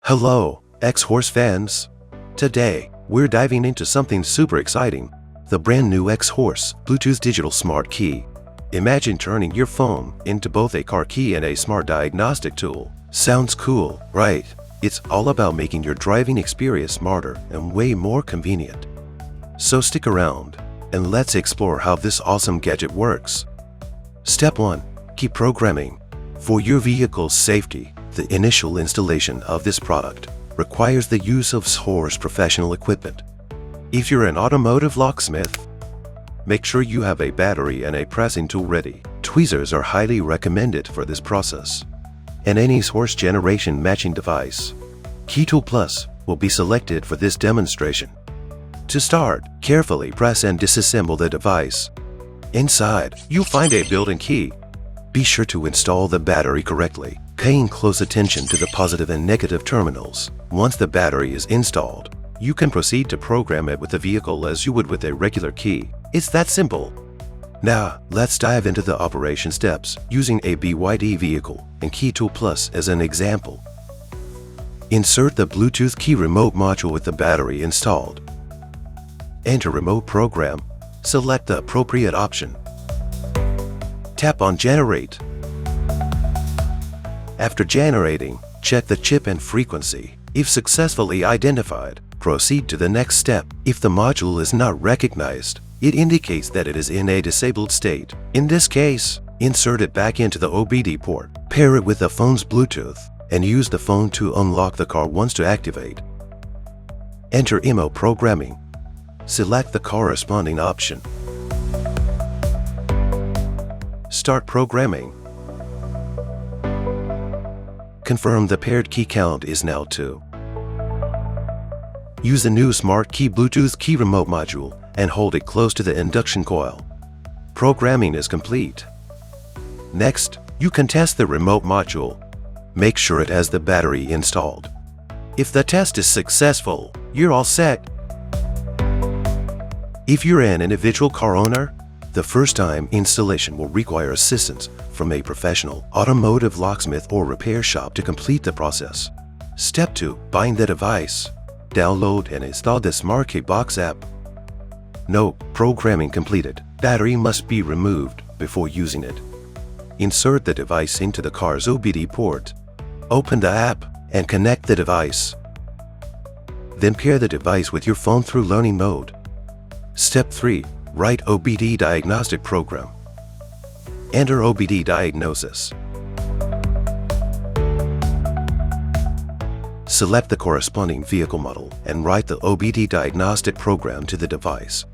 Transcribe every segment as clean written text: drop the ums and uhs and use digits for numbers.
Hello, Xhorse fans! Today, we're diving into something super exciting, the brand new Xhorse Bluetooth Digital Smart Key. Imagine turning your phone into both a car key and a smart diagnostic tool. Sounds cool, right? It's all about making your driving experience smarter and way more convenient. So stick around, and let's explore how this awesome gadget works. Step 1. Keep programming. For your vehicle's safety, the initial installation of this product requires the use of Xhorse professional equipment. If you're an automotive locksmith, make sure you have a battery and a pressing tool ready. Tweezers are highly recommended for this process. And any Xhorse generation matching device. Key Tool Plus will be selected for this demonstration. To start, carefully press and disassemble the device. Inside, you'll find a built-in key. Be sure to install the battery correctly, paying close attention to the positive and negative terminals. Once the battery is installed, you can proceed to program it with the vehicle as you would with a regular key. It's that simple. Now, let's dive into the operation steps using a BYD vehicle and Key Tool Plus as an example. Insert the Bluetooth key remote module with the battery installed. Enter Remote Program. Select the appropriate option. Tap on Generate. After generating, check the chip and frequency. If successfully identified, proceed to the next step. If the module is not recognized, it indicates that it is in a disabled state. In this case, insert it back into the OBD port. Pair it with the phone's Bluetooth and use the phone to unlock the car once to activate. Enter IMO programming. Select the corresponding option. Start programming. Confirm the paired key count is now 2. Use the new Smart Key Bluetooth key remote module and hold it close to the induction coil. Programming is complete. Next, you can test the remote module. Make sure it has the battery installed. If the test is successful, you're all set. If you're an individual car owner, the first-time installation will require assistance from a professional automotive locksmith or repair shop to complete the process. Step 2. Bind the device. Download and install the Smart Key Box app. Note: programming completed. Battery must be removed before using it. Insert the device into the car's OBD port. Open the app and connect the device. Then pair the device with your phone through learning mode. Step 3. Write OBD Diagnostic Program. Enter OBD Diagnosis. Select the corresponding vehicle model and write the OBD Diagnostic Program to the device.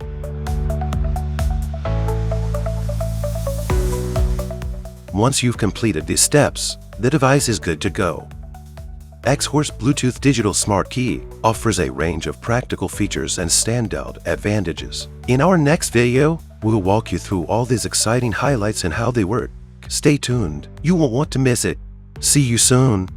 Once you've completed these steps, the device is good to go. Xhorse Bluetooth Digital Smart Key offers a range of practical features and standout advantages. In our next video, we'll walk you through all these exciting highlights and how they work. Stay tuned, you won't want to miss it. See you soon.